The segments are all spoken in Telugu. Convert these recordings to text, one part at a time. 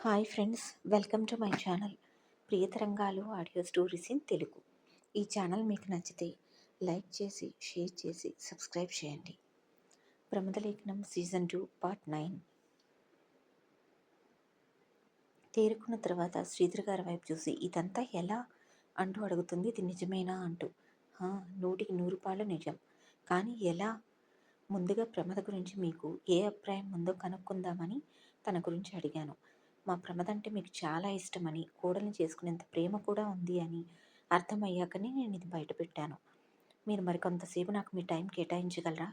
Hi friends, welcome to my channel Priyatarangalu audio stories in Telugu. ఈ ఛానల్ మీకు నచ్చితే లైక్ చేసి, షేర్ చేసి, సబ్స్క్రైబ్ చేయండి. ప్రమదలేఖనం సీజన్ 2 పార్ట్ 9. తేరుకున్న తర్వాత శ్రీధర్ గారి వైపు చూసి ఇదంతా ఎలా అంటూ అడుగుతుంది. ఇది నిజమేనా అంటూ. 100% నిజం. కానీ ఎలా? ముందుగా ప్రమద గురించి మీకు ఏ అభిప్రాయం ఉందో కనుక్కుందామని తన గురించి అడిగాను. మా ప్రమద అంటే మీకు చాలా ఇష్టమని, కోడల్ని చేసుకునేంత ప్రేమ కూడా ఉంది అని అర్థమయ్యాకనే నేను ఇది బయటపెట్టాను. మీరు మరికొంతసేపు నాకు మీ టైం కేటాయించగలరా?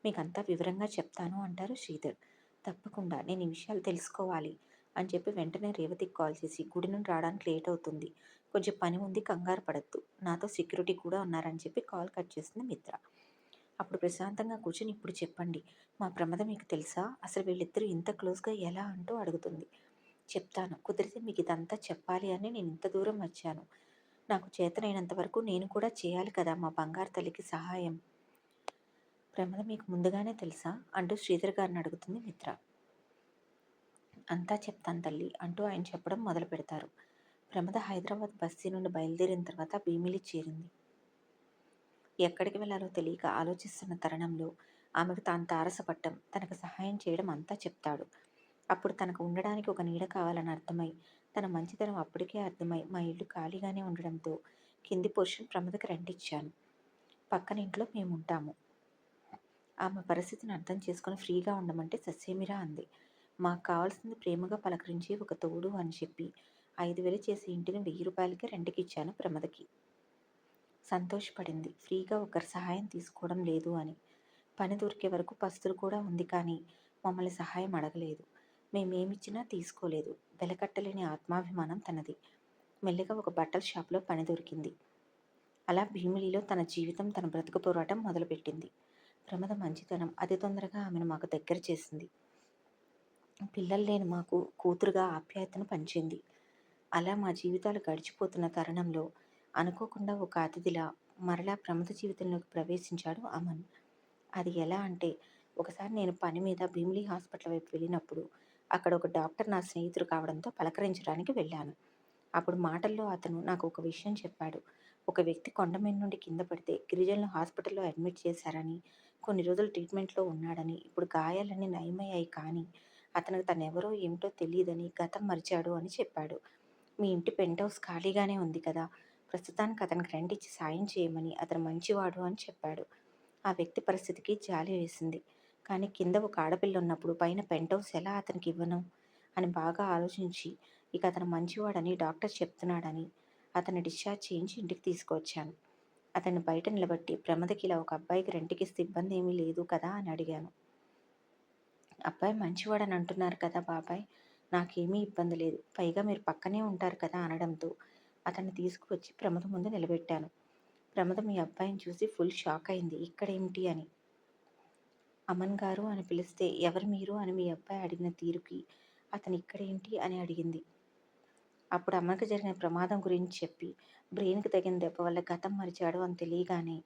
మీకంతా వివరంగా చెప్తాను అంటారు శ్రీధర్. తప్పకుండా, నేను ఈ విషయాలు తెలుసుకోవాలి అని చెప్పి వెంటనే రేవతికి కాల్ చేసి, గుడి నుండి రావడానికి లేట్ అవుతుంది, కొంచెం పని ఉంది, కంగారు పడద్దు, నాతో సెక్యూరిటీ కూడా ఉన్నారని చెప్పి కాల్ కట్ చేసింది మిత్ర. అప్పుడు ప్రశాంతంగా కూర్చొని, ఇప్పుడు చెప్పండి, మా ప్రమద మీకు తెలుసా? అసలు వీళ్ళిద్దరూ ఇంత క్లోజ్గా ఎలా అంటూ అడుగుతుంది. చెప్తాను, కుదిరితే మీకు ఇదంతా చెప్పాలి అని నేను ఇంత దూరం వచ్చాను. నాకు చేతనైనంత వరకు నేను కూడా చేయాలి కదా మా బంగారు తల్లికి సహాయం. ప్రమద మీకు ముందుగానే తెలుసా అంటూ శ్రీధర్ గారిని అడుగుతుంది మిత్ర. అంతా చెప్తాను తల్లి అంటూ ఆయన చెప్పడం మొదలు పెడతారు. ప్రమద హైదరాబాద్ బస్తీ నుండి బయలుదేరిన తర్వాత భీమిలి చేరింది. ఎక్కడికి వెళ్లాలో తెలియక ఆలోచిస్తున్న తరుణంలో ఆమెకు తాను తారసపట్టం, తనకు సహాయం చేయడం అంతా చెప్తాడు. అప్పుడు తనకు ఉండడానికి ఒక నీడ కావాలని అర్థమై, తన మంచితనం అప్పటికే అర్థమై, మా ఇల్లు ఖాళీగానే ఉండడంతో కింది పోర్షన్ ప్రమదకి రెంటిచ్చాను. పక్కన ఇంట్లో మేముంటాము. ఆమె పరిస్థితిని అర్థం చేసుకుని ఫ్రీగా ఉండమంటే ససేమిరా అంది. మాకు కావాల్సింది ప్రేమగా పలకరించి ఒక తోడు అని చెప్పి 5,000 చేసి ఇంటిని 1,000 రూపాయలకి రెంట్కిచ్చాను ప్రమదకి. సంతోషపడింది. ఫ్రీగా ఒకరి సహాయం తీసుకోవడం లేదు అని. పని దొరికే వరకు పస్తులు కూడా ఉంది, కానీ మమ్మల్ని సహాయం అడగలేదు. మేమేమిచ్చినా తీసుకోలేదు. వెలకట్టలేని ఆత్మాభిమానం తనది. మెల్లిగా ఒక బట్టల షాప్లో పని దొరికింది. అలా భీమిలిలో తన జీవితం, తన బ్రతుకు పోరాటం మొదలుపెట్టింది. ప్రమద మంచితనం అతి తొందరగా ఆమెను మాకు దగ్గర చేసింది. పిల్లలు లేని మాకు కూతురుగా ఆప్యాయతను పంచింది. అలా మా జీవితాలు గడిచిపోతున్న తరుణంలో అనుకోకుండా ఒక అతిథిలా మరలా ప్రమద జీవితంలోకి ప్రవేశించాడు అమన్. అది ఎలా అంటే, ఒకసారి నేను పని మీద భీమిలి హాస్పిటల్ వైపు వెళ్ళినప్పుడు అక్కడ ఒక డాక్టర్ నా స్నేహితుడు కావడంతో పలకరించడానికి వెళ్ళాను. అప్పుడు మాటల్లో అతను నాకు ఒక విషయం చెప్పాడు. ఒక వ్యక్తి కొండ మీద నుండి కింద పడితే గిరిజనులు హాస్పిటల్లో అడ్మిట్ చేశారని, కొన్ని రోజులు ట్రీట్మెంట్లో ఉన్నాడని, ఇప్పుడు గాయాలన్నీ నయమయ్యాయి, కానీ అతనికి తనెవరో ఏమిటో తెలియదని, గతం మరిచాడు అని చెప్పాడు. మీ ఇంటి పెంట్ హౌస్ ఖాళీగానే ఉంది కదా, ప్రస్తుతానికి అతనికి రెంట్ ఇచ్చి సాయం చేయమని, అతను మంచివాడు అని చెప్పాడు. ఆ వ్యక్తి పరిస్థితికి జాలి వేసింది. కానీ కింద ఒక ఆడపిల్ల ఉన్నప్పుడు పైన పెంట్ హౌస్ ఎలా అతనికి ఇవ్వను అని బాగా ఆలోచించి, ఇక అతను మంచివాడని డాక్టర్ చెప్తున్నాడని అతన్ని డిశ్చార్జ్ చేయించి ఇంటికి తీసుకువచ్చాను. అతన్ని బయట నిలబట్టి, ప్రమదకి ఇలా ఒక అబ్బాయికి రెంట్కి ఇస్తే ఇబ్బంది ఏమీ లేదు కదా అని అడిగాను. అబ్బాయి మంచివాడని అంటున్నారు కదా బాబాయ్, నాకేమీ ఇబ్బంది లేదు, పైగా మీరు పక్కనే ఉంటారు కదా అనడంతో అతన్ని తీసుకువచ్చి ప్రమద ముందు నిలబెట్టాను. ప్రమద మీ అబ్బాయిని చూసి ఫుల్ షాక్ అయింది. ఇక్కడేమిటి అని. అమన్ గారు అని పిలిస్తే ఎవరు మీరు అని మీ అబ్బాయి అడిగిన తీరుకి అతను ఇక్కడేంటి అని అడిగింది. అప్పుడు అమ్మకి జరిగిన ప్రమాదం గురించి చెప్పి, బ్రెయిన్కి తగిన దెబ్బ వల్ల గతం మరిచాడు అని తెలియగానే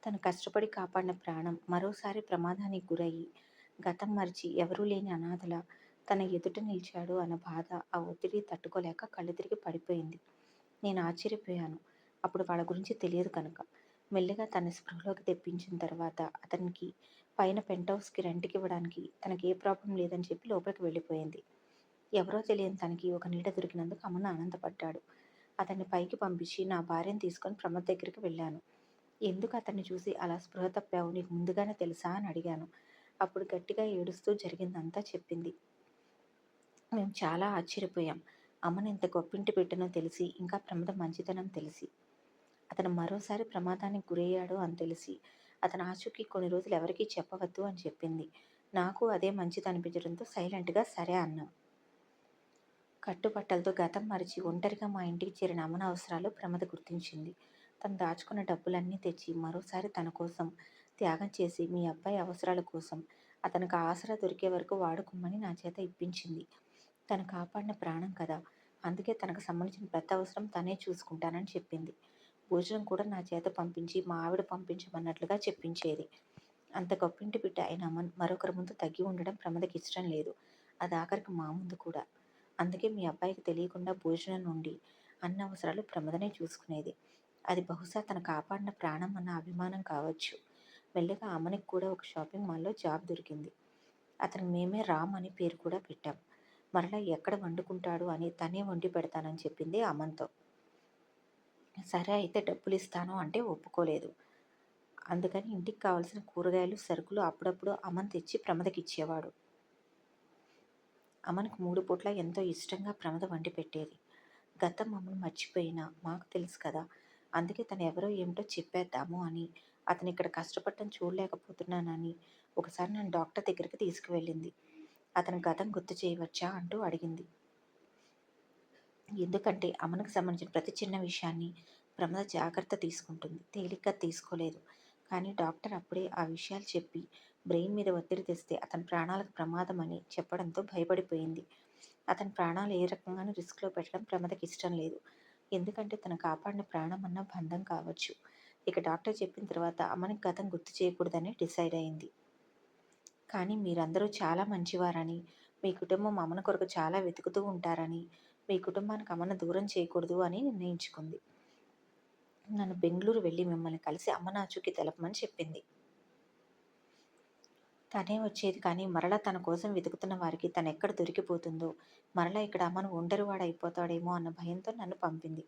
తను కష్టపడి కాపాడిన ప్రాణం మరోసారి ప్రమాదానికి గురయ్యి గతం మరిచి ఎవరూ లేని అనాథల తన ఎదుట నిలిచాడు అన్న బాధ, ఆ ఒత్తిడి తట్టుకోలేక కళ్ళు తిరిగి పడిపోయింది. నేను ఆశ్చర్యపోయాను. అప్పుడు వాళ్ళ గురించి తెలియదు కనుక. మెల్లిగా తన స్పృహలోకి తెప్పించిన తర్వాత అతనికి పైన పెంట్ హౌస్కి రెంట్కి ఇవ్వడానికి తనకి ఏ ప్రాబ్లం లేదని చెప్పి లోపలికి వెళ్ళిపోయింది. ఎవరో తెలియని తనకి ఒక నీడ దొరికినందుకు అమన్ ఆనందపడ్డాడు. అతన్ని పైకి పంపించి నా భార్యను తీసుకొని ప్రమద్ దగ్గరికి వెళ్ళాను. ఎందుకు అతన్ని చూసి అలా స్పృహ తప్పావు, నీకు ముందుగానే తెలుసా అని అడిగాను. అప్పుడు గట్టిగా ఏడుస్తూ జరిగిందంతా చెప్పింది. మేము చాలా ఆశ్చర్యపోయాం. అమ్మని ఇంత గొప్పింటి బిడ్డనో తెలిసి, ఇంకా ప్రమద మంచితనం తెలిసి, అతను మరోసారి ప్రమాదానికి గురయ్యాడు అని తెలిసి, అతను ఆచూకీ కొన్ని రోజులు ఎవరికీ చెప్పవద్దు అని చెప్పింది. నాకు అదే మంచిది అనిపించడంతో సైలెంట్గా సరే అన్నాం. కట్టుబట్టలతో గతం మరిచి ఒంటరిగా మా ఇంటికి చేరిన అమన అవసరాలు ప్రమద గుర్తించింది. తను దాచుకున్న డబ్బులన్నీ తెచ్చి మరోసారి తన కోసం త్యాగం చేసి, మీ అబ్బాయి అవసరాల కోసం అతనికి ఆసరా దొరికే వరకు వాడుకోమని నా చేత ఇప్పించింది. తను కాపాడిన ప్రాణం కదా, అందుకే తనకు సంబంధించిన ప్రతి అవసరం తనే చూసుకుంటానని చెప్పింది. భోజనం కూడా నా చేత పంపించి మా ఆవిడ పంపించమన్నట్లుగా చెప్పించేది. అంత గొప్పింటి బిడ్డ అయిన అమన్ మరొకరి ముందు తగ్గి ఉండడం ప్రమదకి ఇష్టం లేదు. అది ఆఖరికి మా ముందు కూడా. అందుకే మీ అబ్బాయికి తెలియకుండా భోజనం నుండి అన్ని అవసరాలు ప్రమదనే చూసుకునేది. అది బహుశా తను కాపాడిన ప్రాణం అన్న అభిమానం కావచ్చు. మెల్లగా అమ్మనికి కూడా ఒక షాపింగ్ మాల్‌లో జాబ్ దొరికింది. అతనికి మేమే రామ్ అని పేరు కూడా పెట్టాం. మరలా ఎక్కడ వండుకుంటాడు అని తనే వండి పెడతానని చెప్పింది అమన్‌తో. సరే అయితే డబ్బులిస్తాను అంటే ఒప్పుకోలేదు. అందుకని ఇంటికి కావాల్సిన కూరగాయలు, సరుకులు అప్పుడప్పుడు అమన్ తెచ్చి ప్రమదకిచ్చేవాడు. అమన్‌కు 3 పూట్ల ఎంతో ఇష్టంగా ప్రమద వండి పెట్టేది. గతం అమ్మను మర్చిపోయినా మాకు తెలుసు కదా! అందుకే తను ఎవరో ఏమిటో చెప్పేద్దాము అని, అతనిక్కడ కష్టపడటం చూడలేకపోతున్నానని ఒకసారి నన్ను డాక్టర్ దగ్గరికి తీసుకువెళ్ళింది. అతని గతం గుర్తు చేయవచ్చా అంటూ అడిగింది. ఎందుకంటే అమనుకు సంబంధించిన ప్రతి చిన్న విషయాన్ని ప్రమద జాగ్రత్త తీసుకుంటుంది. తేలిగ్గా తీసుకోలేదు. కానీ డాక్టర్ అప్పుడే ఆ విషయాలు చెప్పి బ్రెయిన్ మీద ఒత్తిడి తెస్తే అతని ప్రాణాలకు ప్రమాదం అని చెప్పడంతో భయపడిపోయింది. అతని ప్రాణాలు ఏ రకంగానూ రిస్క్‌లో పెట్టడం ప్రమదకి ఇష్టం లేదు. ఎందుకంటే తను కాపాడిన ప్రాణం అన్న బంధం కావచ్చు. ఇక డాక్టర్ చెప్పిన తర్వాత అమనికి గతం గుర్తు చేయకూడదని డిసైడ్ అయింది. కానీ మీరందరూ చాలా మంచివారని, మీ కుటుంబం అమన కొరకు చాలా వెతుకుతూ ఉంటారని, మీ కుటుంబానికి అమ్మను దూరం చేయకూడదు అని నిర్ణయించుకుంది. నన్ను బెంగుళూరు వెళ్ళి మిమ్మల్ని కలిసి అమ్మ నాచుకి తెలపమని చెప్పింది. తనే వచ్చేది కానీ మరలా తన కోసం వెతుకుతున్న వారికి తనెక్కడ దొరికిపోతుందో, మరలా ఇక్కడ అమ్మను ఒంటరివాడైపోతాడేమో అన్న భయంతో నన్ను పంపింది.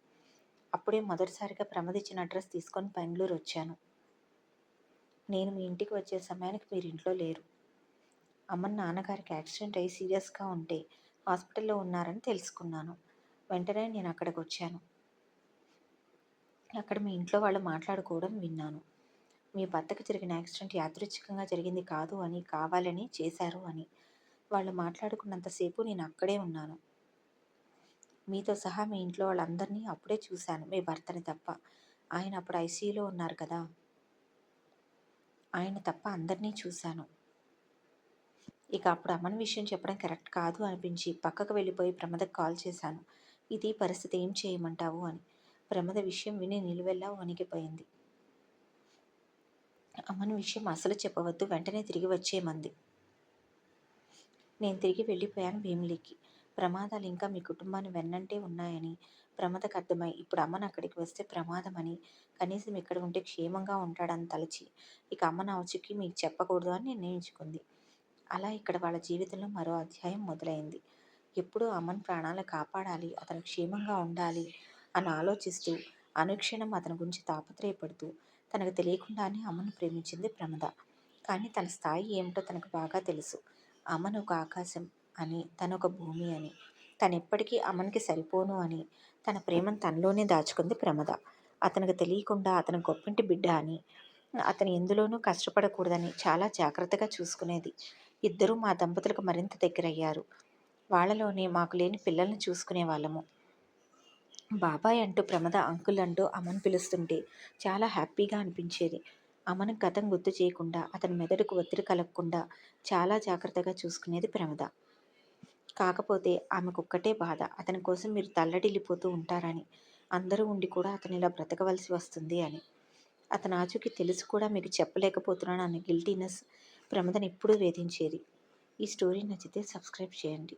అప్పుడే మొదటిసారిగా ప్రమదిచ్చిన అడ్రస్ తీసుకొని బెంగుళూరు వచ్చాను. నేను మీ ఇంటికి వచ్చే సమయానికి మీరు ఇంట్లో లేరు. అమ్మని నాన్నగారికి యాక్సిడెంట్ అయ్యి సీరియస్‌గా ఉంటే హాస్పిటల్‌లో ఉన్నారని తెలుసుకున్నాను. వెంటనే నేను అక్కడికొచ్చాను. అక్కడ మీ ఇంట్లో వాళ్ళు మాట్లాడుకోవడం విన్నాను. మీ భర్తకి జరిగిన యాక్సిడెంట్ యాదృచ్ఛికంగా జరిగింది కాదు అని, కావాలని చేశారు అని. వాళ్ళు మాట్లాడుకున్నంతసేపు నేను అక్కడే ఉన్నాను. మీతో సహా మీ ఇంట్లో వాళ్ళందరినీ అప్పుడే చూశాను, మీ భర్తని తప్ప. ఆయన అప్పుడు ఐసీయూలో ఉన్నారు కదా! ఆయన తప్ప అందరినీ చూశాను. ఇక అప్పుడు అమ్మని విషయం చెప్పడం కరెక్ట్ కాదు అనిపించి పక్కకు వెళ్ళిపోయి ప్రమదకు కాల్ చేశాను. ఇది పరిస్థితి, ఏం చేయమంటావు అని. ప్రమద విషయం విని నిలువెల్లా వణికిపోయింది. అమ్మని విషయం అసలు చెప్పవద్దు, వెంటనే తిరిగి వచ్చేయమంది. నేను తిరిగి వెళ్ళిపోయాను భీమిలికి. ప్రమాదాలు ఇంకా మీ కుటుంబాన్ని వెన్నంటే ఉన్నాయని ప్రమదకు అర్థమై ఇప్పుడు అమ్మను అక్కడికి వస్తే ప్రమాదమని, కనీసం ఇక్కడ ఉంటే క్షేమంగా ఉంటాడని తలచి ఇక అమ్మ నాచుకి మీకు చెప్పకూడదు అని నిర్ణయించుకుంది. అలా ఇక్కడ వాళ్ళ జీవితంలో మరో అధ్యాయం మొదలైంది. ఎప్పుడూ అమ్మని ప్రాణాలు కాపాడాలి, అతను క్షేమంగా ఉండాలి అని ఆలోచిస్తూ అనుక్షణం అతని గురించి తాపత్రయపడుతూ తనకు తెలియకుండానే అమ్మను ప్రేమించింది ప్రమద. కానీ తన స్థాయి ఏమిటో తనకు బాగా తెలుసు. అమ్మను ఒక ఆకాశం అని, తనొక భూమి అని, తనెప్పటికీ అమ్మనికి సరిపోను అని తన ప్రేమను తనలోనే దాచుకుంది ప్రమద. అతనికి తెలియకుండా అతను గొప్పింటి బిడ్డ అని, అతను ఎందులోనూ కష్టపడకూడదని చాలా జాగ్రత్తగా చూసుకునేది. ఇద్దరూ మా దంపతులకు మరింత దగ్గరయ్యారు. వాళ్ళలోనే మాకు లేని పిల్లల్ని చూసుకునే వాళ్ళము. బాబాయ్ అంటూ ప్రమద అంకుల్ అంటూ అమ్మను పిలుస్తుంటే చాలా హ్యాపీగా అనిపించేది. అమ్మను గతం గుర్తు చేయకుండా, అతని మెదడుకు ఒత్తిడి కలగకుండా చాలా జాగ్రత్తగా చూసుకునేది ప్రమద. కాకపోతే ఆమెకొక్కటే బాధ, అతని కోసం మీరు తల్లడిల్లిపోతూ ఉంటారని, అందరూ ఉండి కూడా అతను ఇలా బ్రతకవలసి వస్తుంది అని. అతని ఆచూకీ తెలిసి కూడా మీకు చెప్పలేకపోతున్నాను అన్న గిల్టీనెస్ ప్రమదని ఎప్పుడూ వేధించేది. ఈ స్టోరీ నచ్చితే సబ్స్క్రైబ్ చేయండి.